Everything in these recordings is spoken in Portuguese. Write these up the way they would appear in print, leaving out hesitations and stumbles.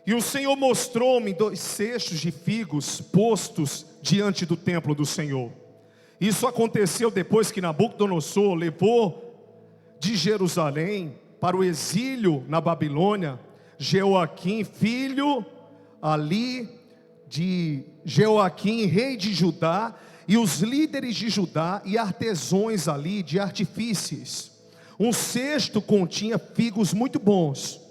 E o Senhor mostrou-me 2 cestos de figos postos diante do templo do Senhor. Isso aconteceu depois que Nabucodonosor levou de Jerusalém para o exílio na Babilônia Jeoaquim, filho ali de Jeoaquim, rei de Judá, e os líderes de Judá e artesãos ali de artifícios. Um cesto continha figos muito bons,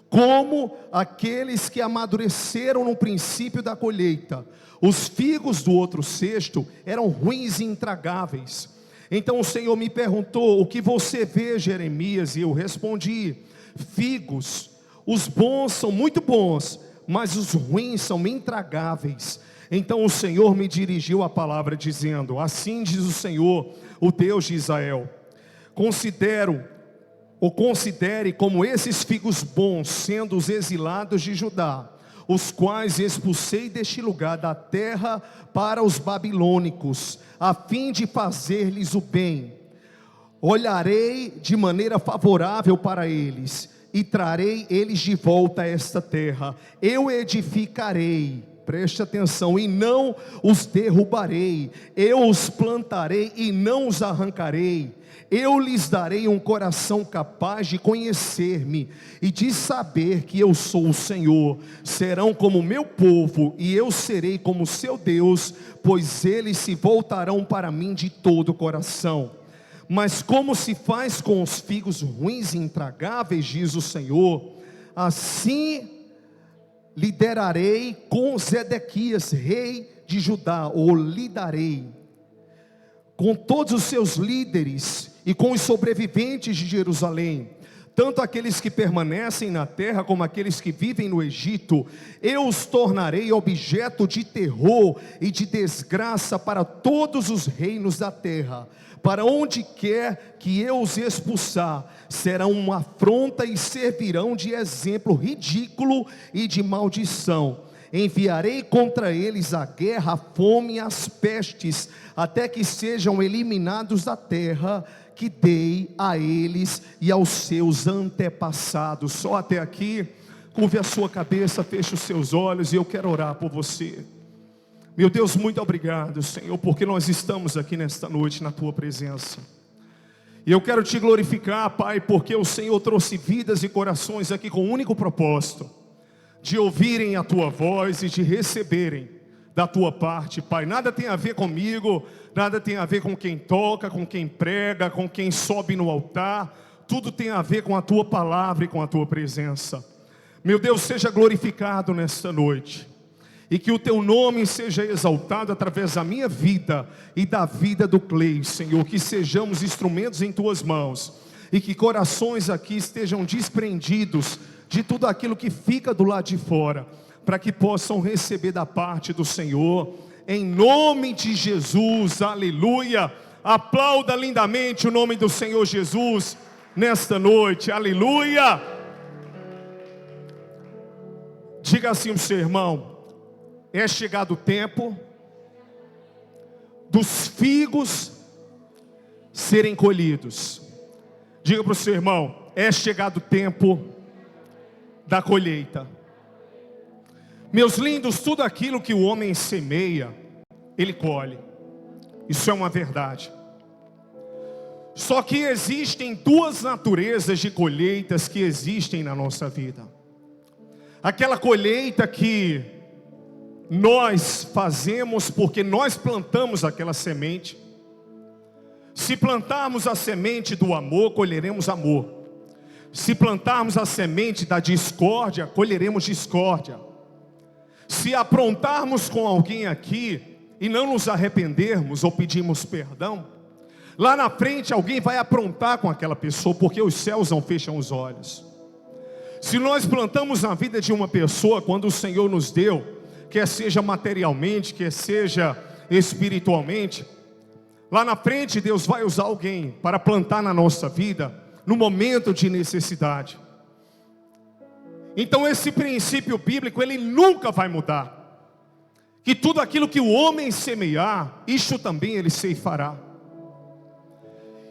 como aqueles que amadureceram no princípio da colheita. Os figos do outro cesto eram ruins e intragáveis. Então o Senhor me perguntou: o que você vê, Jeremias? E eu respondi: figos. Os bons são muito bons, mas os ruins são intragáveis. Então o Senhor me dirigiu a palavra dizendo: assim diz o Senhor, o Deus de Israel: considere como esses figos bons, sendo os exilados de Judá, os quais expulsei deste lugar da terra para os babilônicos, a fim de fazer-lhes o bem. Olharei de maneira favorável para eles, e trarei eles de volta a esta terra. Eu edificarei, preste atenção, e não os derrubarei. Eu os plantarei e não os arrancarei. Eu lhes darei um coração capaz de conhecer-me e de saber que eu sou o Senhor. Serão como meu povo e eu serei como seu Deus, pois eles se voltarão para mim de todo o coração. Mas como se faz com os figos ruins e intragáveis, diz o Senhor, assim liderarei com Zedequias, rei de Judá, ou lidarei com todos os seus líderes e com os sobreviventes de Jerusalém, tanto aqueles que permanecem na terra como aqueles que vivem no Egito. Eu os tornarei objeto de terror e de desgraça para todos os reinos da terra. Para onde quer que eu os expulsar, serão uma afronta e servirão de exemplo ridículo e de maldição. Enviarei contra eles a guerra, a fome e as pestes, até que sejam eliminados da terra que dei a eles e aos seus antepassados. Só até aqui. Curve a sua cabeça, feche os seus olhos e eu quero orar por você. Meu Deus, muito obrigado, Senhor, porque nós estamos aqui nesta noite na Tua presença. E eu quero Te glorificar, Pai, porque o Senhor trouxe vidas e corações aqui com um único propósito: de ouvirem a Tua voz e de receberem da Tua parte, Pai. Nada tem a ver comigo, nada tem a ver com quem toca, com quem prega, com quem sobe no altar. Tudo tem a ver com a Tua palavra e com a Tua presença. Meu Deus, seja glorificado nesta noite, e que o Teu nome seja exaltado através da minha vida e da vida do Clay, Senhor. Que sejamos instrumentos em Tuas mãos, e que corações aqui estejam desprendidos de tudo aquilo que fica do lado de fora, para que possam receber da parte do Senhor, em nome de Jesus, aleluia. Aplauda lindamente o nome do Senhor Jesus nesta noite, aleluia. Diga assim ao seu irmão: é chegado o tempo dos figos serem colhidos. Diga para o seu irmão: é chegado o tempo da colheita. Meus lindos, tudo aquilo que o homem semeia, ele colhe. Isso é uma verdade. Só que existem 2 naturezas de colheitas que existem na nossa vida. Aquela colheita que nós fazemos porque nós plantamos aquela semente. Se plantarmos a semente do amor, colheremos amor. Se plantarmos a semente da discórdia, colheremos discórdia. Se aprontarmos com alguém aqui e não nos arrependermos ou pedirmos perdão, lá na frente alguém vai aprontar com aquela pessoa, porque os céus não fecham os olhos. Se nós plantamos na vida de uma pessoa quando o Senhor nos deu, quer seja materialmente, quer seja espiritualmente, lá na frente Deus vai usar alguém para plantar na nossa vida no momento de necessidade. Então esse princípio bíblico, ele nunca vai mudar. Que tudo aquilo que o homem semear, isto também ele ceifará.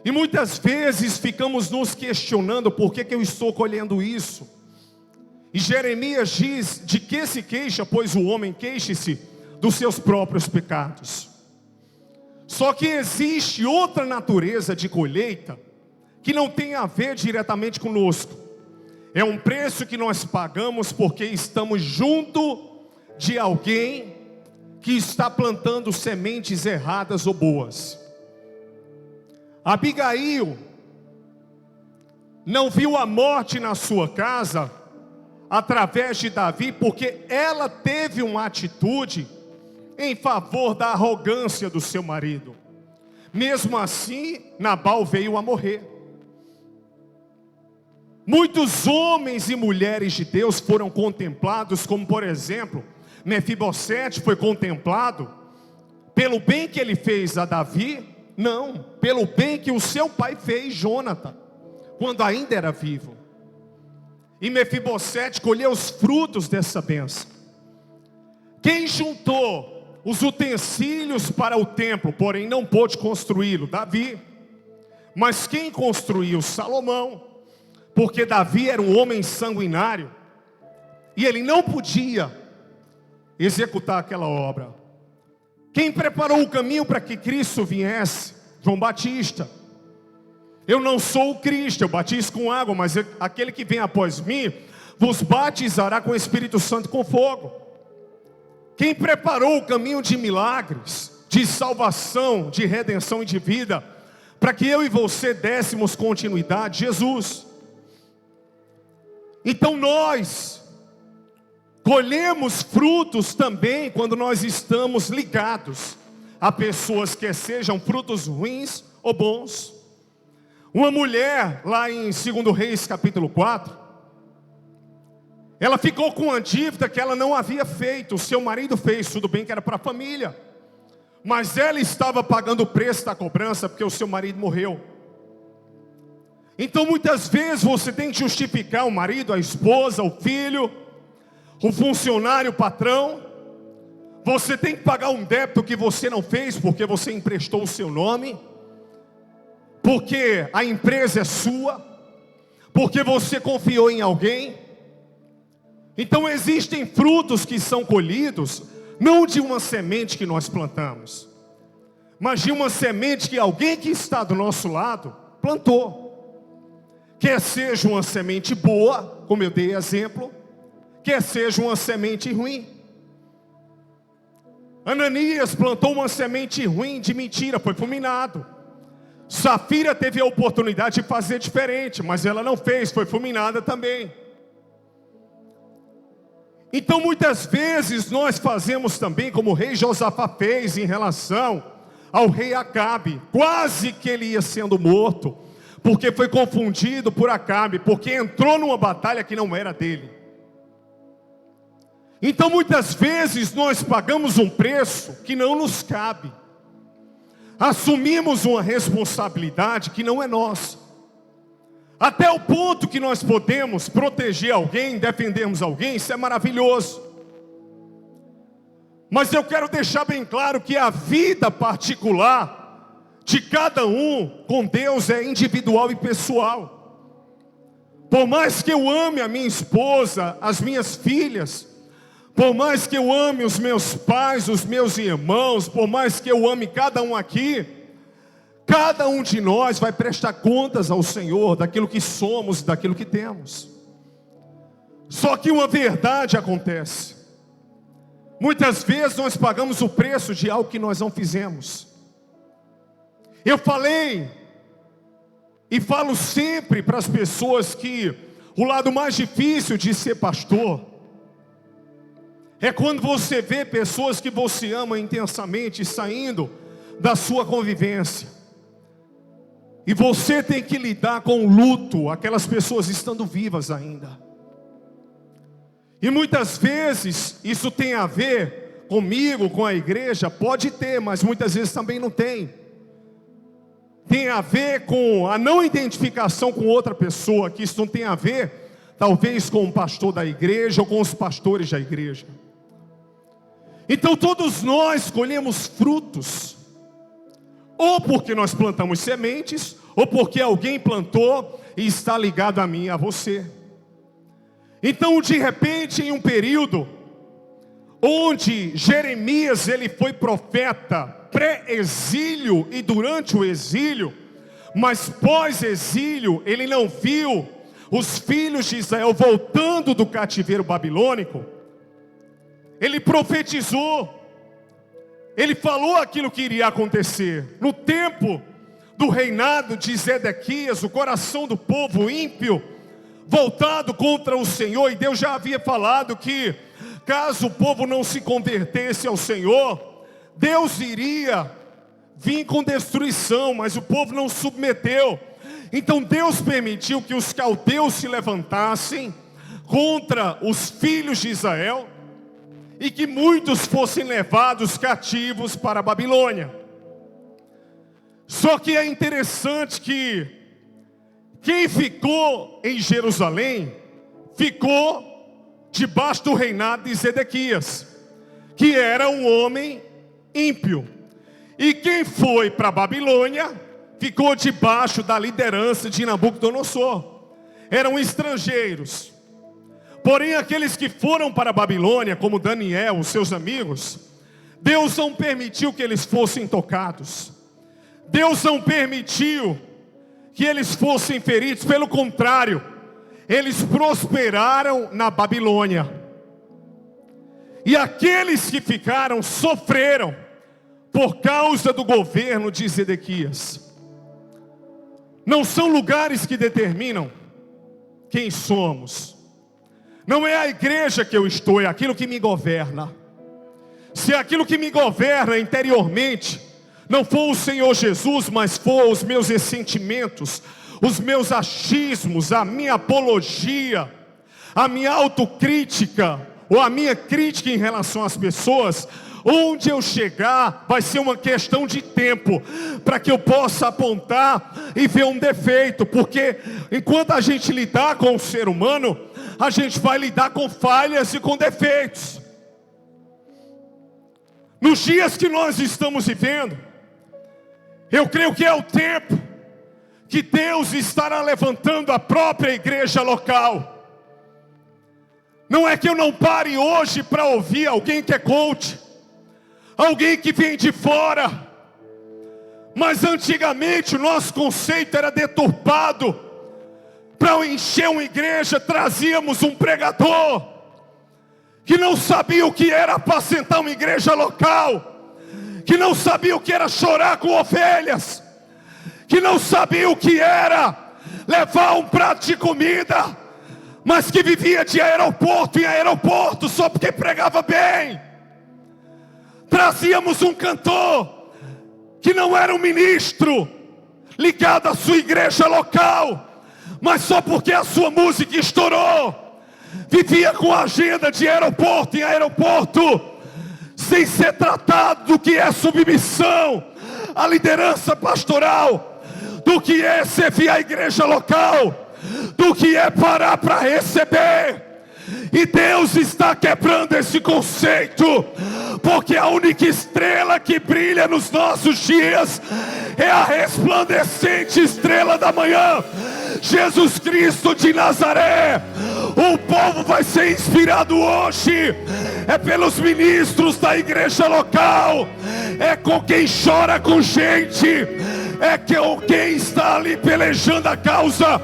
E muitas vezes ficamos nos questionando: por que eu estou colhendo isso? E Jeremias diz: de que se queixa, pois o homem queixe-se dos seus próprios pecados. Só que existe outra natureza de colheita que não tem a ver diretamente conosco. É um preço que nós pagamos porque estamos junto de alguém que está plantando sementes erradas ou boas. Abigail não viu a morte na sua casa através de Davi, porque ela teve uma atitude em favor da arrogância do seu marido. Mesmo assim, Nabal veio a morrer. Muitos homens e mulheres de Deus foram contemplados, como por exemplo, Mefibosete foi contemplado pelo bem que ele fez a Davi, não, pelo bem que o seu pai fez, Jonathan, quando ainda era vivo. E Mefibosete colheu os frutos dessa bênção. Quem juntou os utensílios para o templo, porém não pôde construí-lo? Davi. Mas quem construiu? Salomão. Porque Davi era um homem sanguinário e ele não podia executar aquela obra. Quem preparou o caminho para que Cristo viesse? João Batista. Eu não sou o Cristo, eu batizo com água, mas aquele que vem após mim vos batizará com o Espírito Santo e com fogo. Quem preparou o caminho de milagres, de salvação, de redenção e de vida, para que eu e você dessemos continuidade? Jesus. Então nós colhemos frutos também quando nós estamos ligados a pessoas, que sejam frutos ruins ou bons. Uma mulher, lá em 2 Reis capítulo 4, ela ficou com uma dívida que ela não havia feito. O seu marido fez, tudo bem que era para a família, mas ela estava pagando o preço da cobrança porque o seu marido morreu. Então muitas vezes você tem que justificar o marido, a esposa, o filho, o funcionário, o patrão. Você tem que pagar um débito que você não fez porque você emprestou o seu nome, porque a empresa é sua, porque você confiou em alguém. Então existem frutos que são colhidos, não de uma semente que nós plantamos, mas de uma semente que alguém que está do nosso lado plantou. Quer seja uma semente boa, como eu dei exemplo, quer seja uma semente ruim. Ananias plantou uma semente ruim de mentira, foi fulminado. Safira teve a oportunidade de fazer diferente, mas ela não fez, foi fulminada também. Então muitas vezes nós fazemos também como o rei Josafá fez em relação ao rei Acabe. Quase que ele ia sendo morto, porque foi confundido por Acabe, porque entrou numa batalha que não era dele. Então muitas vezes nós pagamos um preço que não nos cabe. Assumimos uma responsabilidade que não é nossa. Até o ponto que nós podemos proteger alguém, defendermos alguém, isso é maravilhoso. Mas eu quero deixar bem claro que a vida particular de cada um com Deus é individual e pessoal. Por mais que eu ame a minha esposa, as minhas filhas, por mais que eu ame os meus pais, os meus irmãos, por mais que eu ame cada um aqui, cada um de nós vai prestar contas ao Senhor daquilo que somos e daquilo que temos. Só que uma verdade acontece. Muitas vezes nós pagamos o preço de algo que nós não fizemos. Eu falei e falo sempre para as pessoas que o lado mais difícil de ser pastor é quando você vê pessoas que você ama intensamente saindo da sua convivência. E você tem que lidar com o luto, aquelas pessoas estando vivas ainda. E muitas vezes isso tem a ver comigo, com a igreja, pode ter, mas muitas vezes também não tem. Tem a ver com a não identificação com outra pessoa, que isso não tem a ver, talvez, com o pastor da igreja ou com os pastores da igreja. Então todos nós colhemos frutos, ou porque nós plantamos sementes, ou porque alguém plantou e está ligado a mim e a você. Então, de repente, em um período onde Jeremias ele foi profeta pré-exílio e durante o exílio, mas pós-exílio ele não viu os filhos de Israel voltando do cativeiro babilônico. Ele profetizou, ele falou aquilo que iria acontecer. No tempo do reinado de Zedequias, o coração do povo ímpio voltado contra o Senhor, e Deus já havia falado que caso o povo não se convertesse ao Senhor, Deus iria vir com destruição, mas o povo não submeteu. Então Deus permitiu que os caldeus se levantassem contra os filhos de Israel, e que muitos fossem levados cativos para a Babilônia. Só que é interessante que quem ficou em Jerusalém, ficou debaixo do reinado de Zedequias, que era um homem ímpio. E quem foi para a Babilônia, ficou debaixo da liderança de Nabucodonosor. Eram estrangeiros. Porém, aqueles que foram para a Babilônia, como Daniel, os seus amigos, Deus não permitiu que eles fossem tocados. Deus não permitiu que eles fossem feridos. Pelo contrário, eles prosperaram na Babilônia. E aqueles que ficaram sofreram por causa do governo de Zedequias. Não são lugares que determinam quem somos. Não é a igreja que eu estou, é aquilo que me governa. Se aquilo que me governa interiormente não for o Senhor Jesus, mas for os meus ressentimentos, os meus achismos, a minha apologia, a minha autocrítica, ou a minha crítica em relação às pessoas, onde eu chegar vai ser uma questão de tempo, para que eu possa apontar e ver um defeito. Porque enquanto a gente lidar com o ser humano, a gente vai lidar com falhas e com defeitos. Nos dias que nós estamos vivendo, eu creio que é o tempo que Deus estará levantando a própria igreja local. Não é que eu não pare hoje para ouvir alguém que é coach, alguém que vem de fora. Mas antigamente o nosso conceito era deturpado. Para encher uma igreja, trazíamos um pregador que não sabia o que era apacentar uma igreja local, que não sabia o que era chorar com ovelhas, que não sabia o que era levar um prato de comida, mas que vivia de aeroporto em aeroporto só porque pregava bem. Trazíamos um cantor que não era um ministro ligado à sua igreja local, mas só porque a sua música estourou, vivia com a agenda de aeroporto em aeroporto, sem ser tratado do que é submissão à liderança pastoral, do que é servir a igreja local, do que é parar para receber. E Deus está quebrando esse conceito, porque a única estrela que brilha nos nossos dias é a resplandecente estrela da manhã, Jesus Cristo de Nazaré. O povo vai ser inspirado hoje é pelos ministros da igreja local, é com quem chora com gente, é que quem está ali pelejando a causa.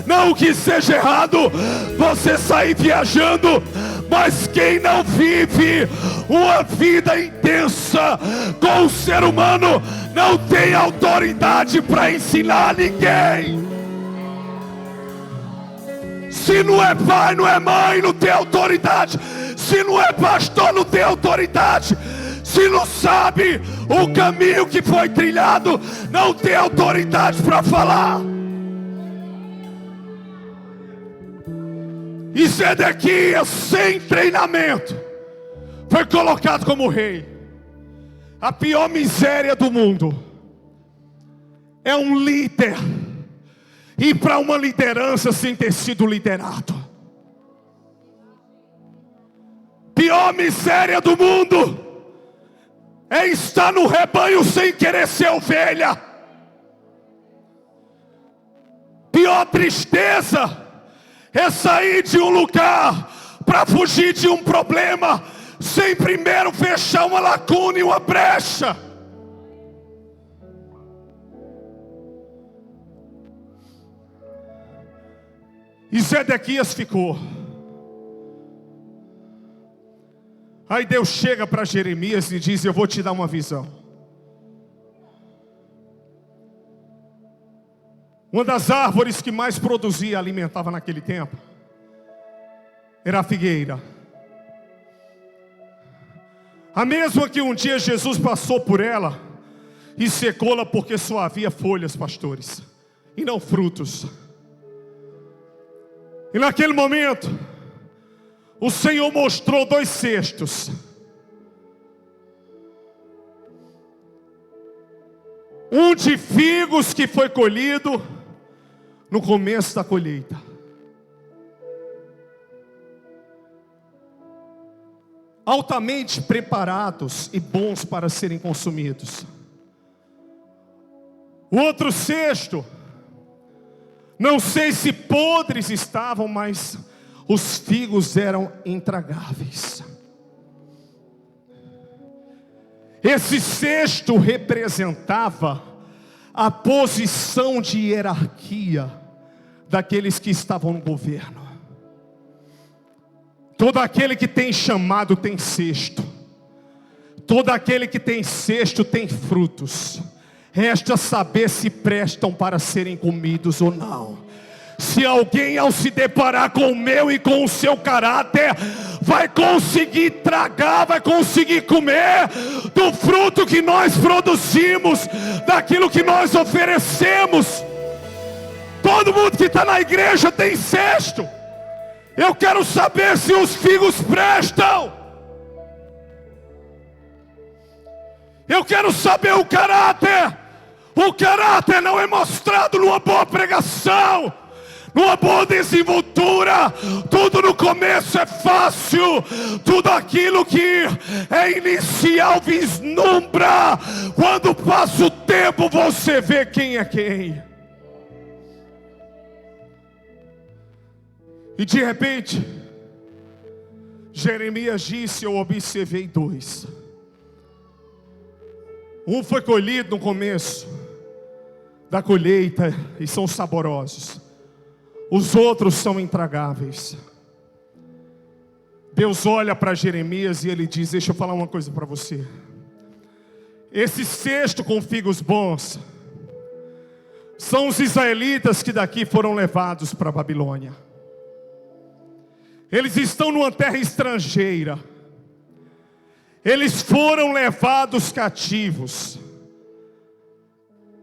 Não que seja errado você sair viajando, mas quem não vive uma vida intensa com o ser humano não tem autoridade para ensinar ninguém. Se não é pai, não é mãe, não tem autoridade. Se não é pastor, não tem autoridade. Se não sabe o caminho que foi trilhado, não tem autoridade para falar. E Zedequias, sem treinamento, foi colocado como rei. A pior miséria do mundo é um líder ir para uma liderança sem ter sido liderado. Pior miséria do mundo é estar no rebanho sem querer ser ovelha. Pior tristeza é sair de um lugar para fugir de um problema, sem primeiro fechar uma lacuna e uma brecha. E Zedequias ficou. Aí Deus chega para Jeremias e diz: eu vou te dar uma visão. Uma das árvores que mais produzia e alimentava naquele tempo era a figueira. A mesma que um dia Jesus passou por ela e secou-la, porque só havia folhas, pastores, e não frutos. E naquele momento, o Senhor mostrou 2 cestos. Um de figos que foi colhido no começo da colheita. Altamente preparados e bons para serem consumidos. O outro cesto, não sei se podres estavam, mas os figos eram intragáveis. Esse cesto representava a posição de hierarquia daqueles que estavam no governo. Todo aquele que tem chamado tem cesto. Todo aquele que tem cesto tem frutos. Resta saber se prestam para serem comidos ou não. Se alguém, ao se deparar com o meu e com o seu caráter, vai conseguir tragar, vai conseguir comer do fruto que nós produzimos, daquilo que nós oferecemos. Todo mundo que está na igreja tem cesto. Eu quero saber se os figos prestam. Eu quero saber o caráter. O caráter não é mostrado numa boa pregação, numa boa desenvoltura. Tudo no começo é fácil. Tudo aquilo que é inicial vislumbra. Quando passa o tempo, você vê quem é quem. E de repente, Jeremias disse: eu observei 2. Um foi colhido no começo da colheita e são saborosos. Os outros são intragáveis. Deus olha para Jeremias e ele diz: deixa eu falar uma coisa para você. Esse cesto com figos bons são os israelitas que daqui foram levados para a Babilônia. Eles estão numa terra estrangeira. Eles foram levados cativos.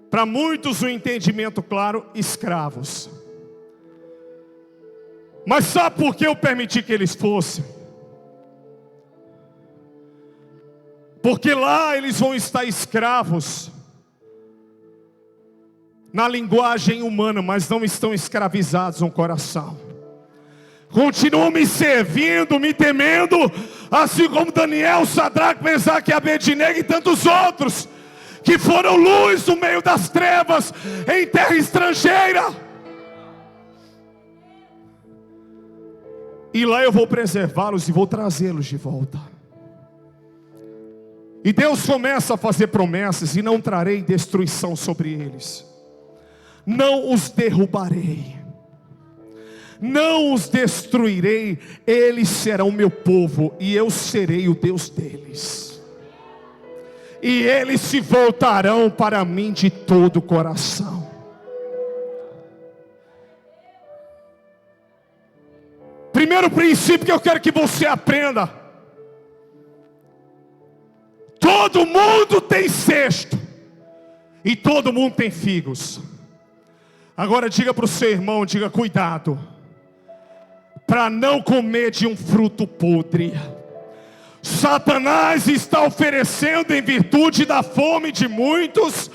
Para muitos o entendimento claro, escravos. Mas sabe por que eu permiti que eles fossem? Porque lá eles vão estar escravos na linguagem humana, mas não estão escravizados no coração. Continuam me servindo, me temendo, assim como Daniel, Sadraque, Mesaque e Abednego e tantos outros que foram luz no meio das trevas em terra estrangeira. E lá eu vou preservá-los e vou trazê-los de volta. E Deus começa a fazer promessas: e não trarei destruição sobre eles, não os derrubarei, não os destruirei, eles serão meu povo e eu serei o Deus deles. E eles se voltarão para mim de todo o coração. Primeiro princípio que eu quero que você aprenda: todo mundo tem cesto e todo mundo tem figos. Agora diga para o seu irmão, diga: cuidado para não comer de um fruto podre. Satanás está oferecendo, em virtude da fome de muitos,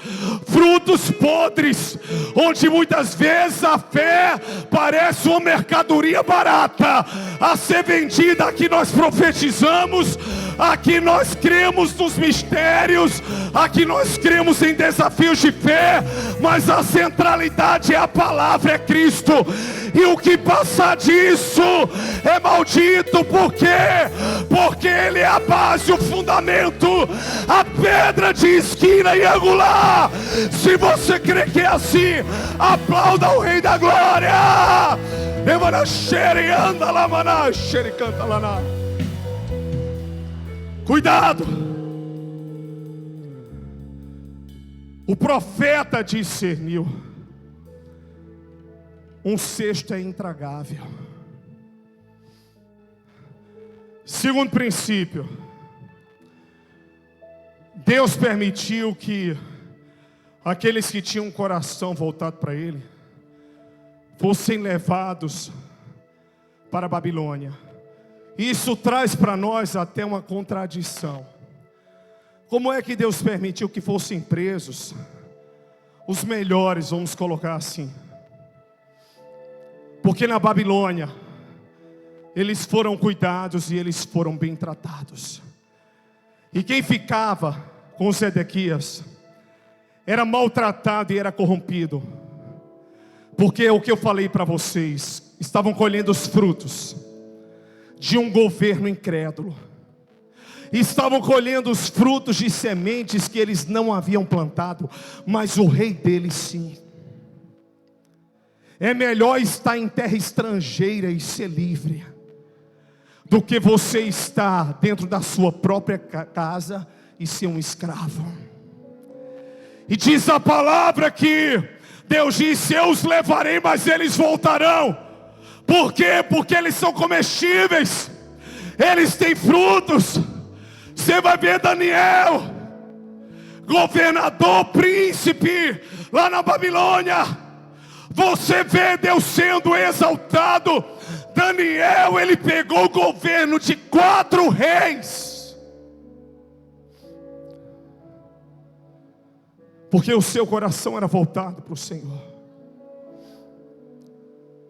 frutos podres, onde muitas vezes a fé parece uma mercadoria barata a ser vendida. Aqui nós profetizamos, aqui nós cremos nos mistérios, aqui nós cremos em desafios de fé, mas a centralidade é a palavra, é Cristo. E o que passar disso é maldito. Por quê? Porque Ele é a base, o fundamento, a pedra de esquina e angular. Se você crê que é assim, aplauda o Rei da Glória. Cuidado. O profeta discerniu: um cesto é intragável. Segundo princípio, Deus permitiu que aqueles que tinham um coração voltado para Ele fossem levados para a Babilônia. Isso traz para nós até uma contradição. Como é que Deus permitiu que fossem presos os melhores, vamos colocar assim? Porque na Babilônia eles foram cuidados e eles foram bem tratados. E quem ficava com Zedequias era maltratado e era corrompido. Porque o que eu falei para vocês, estavam colhendo os frutos de um governo incrédulo. Estavam colhendo os frutos de sementes que eles não haviam plantado, mas o rei deles sim. É melhor estar em terra estrangeira e ser livre, do que você estar dentro da sua própria casa e ser um escravo. E diz a palavra que Deus disse: eu os levarei, mas eles voltarão. Por quê? Porque eles são comestíveis, eles têm frutos. Você vai ver Daniel, governador, príncipe, lá na Babilônia. Você vê Deus sendo exaltado. Daniel, ele pegou o governo de 4 reis. Porque o seu coração era voltado para o Senhor.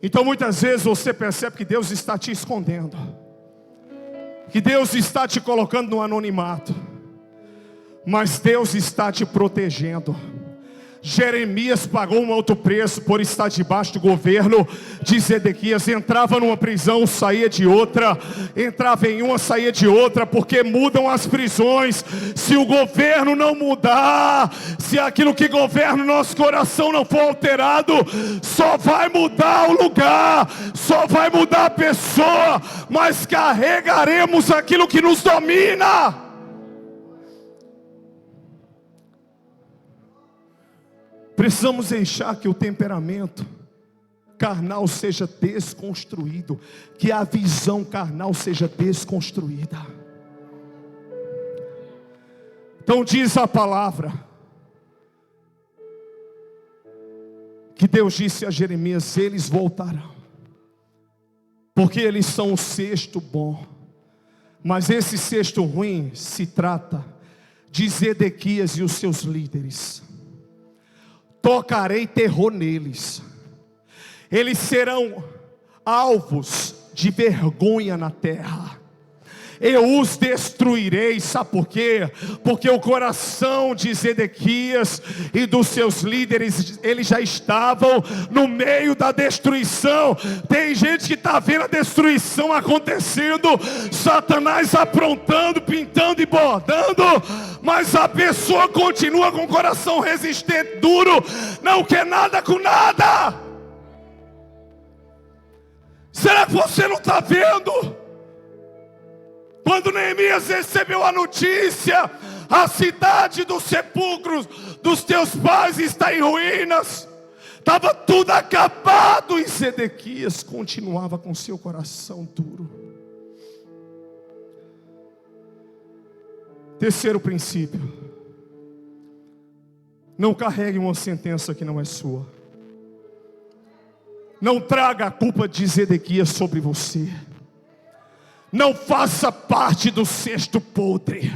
Então muitas vezes você percebe que Deus está te escondendo, que Deus está te colocando no anonimato, mas Deus está te protegendo. Jeremias pagou um alto preço por estar debaixo do governo de Zedequias. Entrava numa prisão, saía de outra. Entrava em uma, saía de outra. Porque mudam as prisões. Se o governo não mudar, se aquilo que governa o nosso coração não for alterado, só vai mudar o lugar, só vai mudar a pessoa, mas carregaremos aquilo que nos domina. Precisamos deixar que o temperamento carnal seja desconstruído, que a visão carnal seja desconstruída. Então diz a palavra que Deus disse a Jeremias: eles voltarão, porque eles são o cesto bom. Mas esse cesto ruim se trata de Zedequias e os seus líderes. Tocarei terror neles. Eles serão alvos de vergonha na terra. Eu os destruirei. Sabe por quê? Porque o coração de Zedequias e dos seus líderes, eles já estavam no meio da destruição. Tem gente que está vendo a destruição acontecendo, Satanás aprontando, pintando e bordando, mas a pessoa continua com o coração resistente, duro, não quer nada com nada. Será que você não está vendo? Quando Neemias recebeu a notícia: a cidade dos sepulcros dos teus pais está em ruínas, estava tudo acabado, e Zedequias continuava com seu coração duro. Terceiro princípio: não carregue uma sentença que não é sua. Não traga a culpa de Zedequias sobre você. Não faça parte do cesto podre.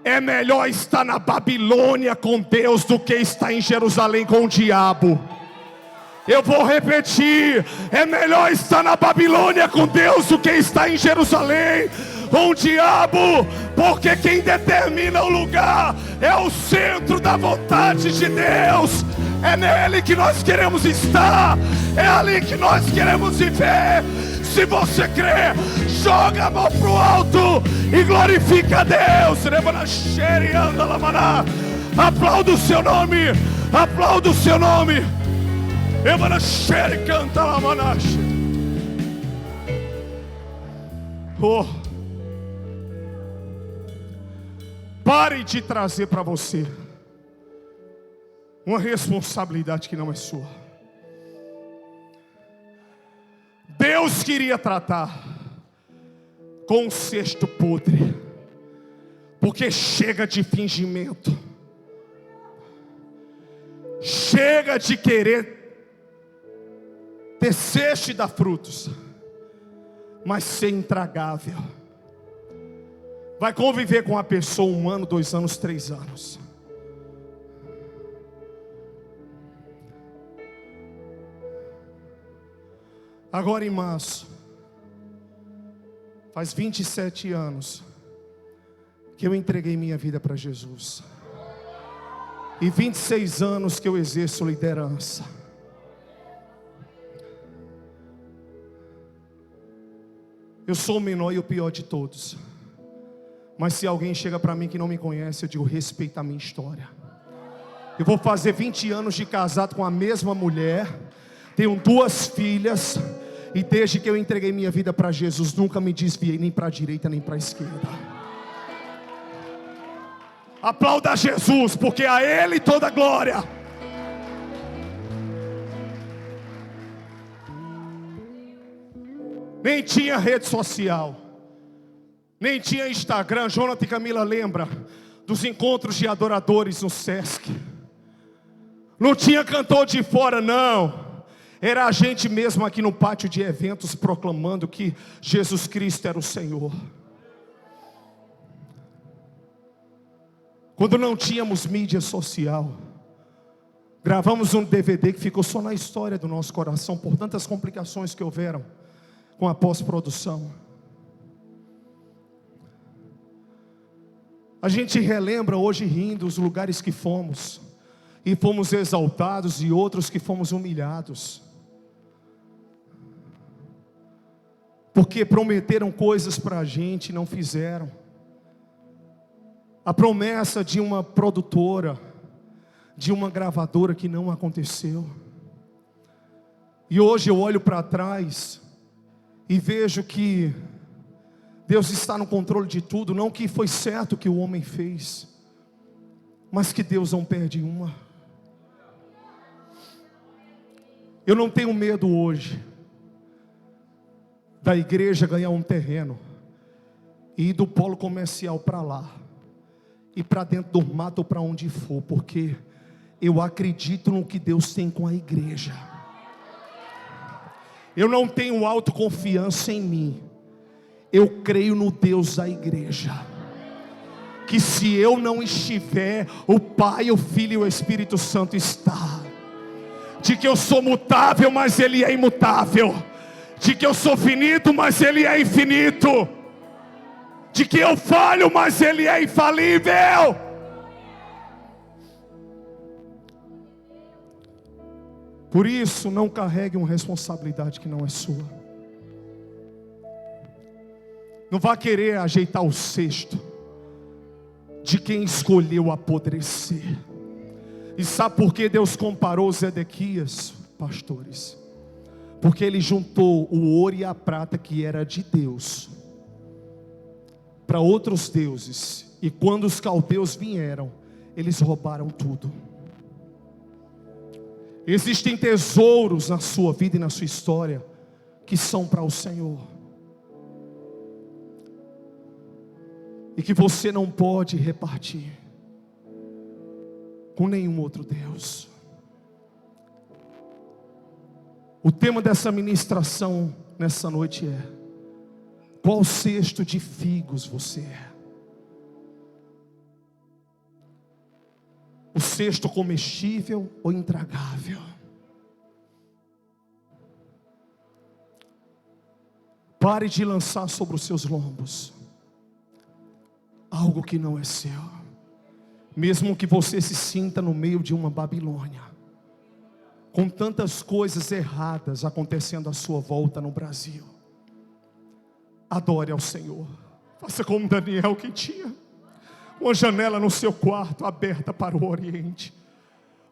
É melhor estar na Babilônia com Deus do que estar em Jerusalém com o diabo. Eu vou repetir: é melhor estar na Babilônia com Deus do que estar em Jerusalém com o diabo. Porque quem determina o lugar é o centro da vontade de Deus. É nele que nós queremos estar, é ali que nós queremos viver. Se você crê, joga a mão pro alto e glorifica a Deus. Aplauda o seu nome, aplauda o seu nome. Oh. Pare de trazer para você uma responsabilidade que não é sua. Deus queria tratar com um cesto podre, porque chega de fingimento, chega de querer ter cesto e dar frutos, mas ser intragável. Vai conviver com a pessoa 1 ano, 2 anos, 3 anos. Agora em março, faz 27 anos que eu entreguei minha vida para Jesus. E 26 anos que eu exerço liderança. Eu sou o menor e o pior de todos. Mas se alguém chega para mim que não me conhece, eu digo: respeita a minha história. Eu vou fazer 20 anos de casado com a mesma mulher. Tenho 2 filhas. E desde que eu entreguei minha vida para Jesus, nunca me desviei nem para a direita nem para a esquerda. Aplauda Jesus, porque a Ele toda a glória. Nem tinha rede social, nem tinha Instagram. Jonathan e Camila lembra dos encontros de adoradores no Sesc. Não tinha cantor de fora, não. Era a gente mesmo aqui no pátio de eventos proclamando que Jesus Cristo era o Senhor. Quando não tínhamos mídia social, gravamos um DVD que ficou só na história do nosso coração, por tantas complicações que houveram com a pós-produção. A gente relembra hoje rindo os lugares que fomos, e fomos exaltados, e outros que fomos humilhados, porque prometeram coisas para a gente e não fizeram. A promessa de uma produtora, de uma gravadora, que não aconteceu. E hoje eu olho para trás e vejo que Deus está no controle de tudo. Não que foi certo o que o homem fez, mas que Deus não perde uma. Eu não tenho medo hoje da igreja ganhar um terreno e ir do polo comercial para lá, e para dentro do mato ou para onde for, porque eu acredito no que Deus tem com a igreja. Eu não tenho autoconfiança em mim, eu creio no Deus da igreja, que se eu não estiver, o Pai, o Filho e o Espírito Santo está. De que eu sou mutável, mas Ele é imutável. De que eu sou finito, mas Ele é infinito. De que eu falho, mas Ele é infalível. Por isso, não carregue uma responsabilidade que não é sua. Não vá querer ajeitar o cesto de quem escolheu apodrecer. E sabe por que Deus comparou Zedequias, pastores? Porque ele juntou o ouro e a prata que era de Deus para outros deuses. E quando os caldeus vieram, eles roubaram tudo. Existem tesouros na sua vida e na sua história que são para o Senhor, e que você não pode repartir com nenhum outro Deus. O tema dessa ministração nessa noite é: qual cesto de figos você é? O cesto comestível ou intragável? Pare de lançar sobre os seus lombos a algo que não é seu. Mesmo que você se sinta no meio de uma Babilônia, com tantas coisas erradas acontecendo à sua volta no Brasil, adore ao Senhor. Faça como Daniel, que tinha uma janela no seu quarto aberta para o Oriente,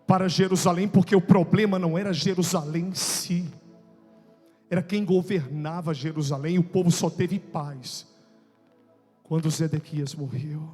para Jerusalém, porque o problema não era Jerusalém em si, era quem governava Jerusalém. O povo só teve paz quando Zedequias morreu.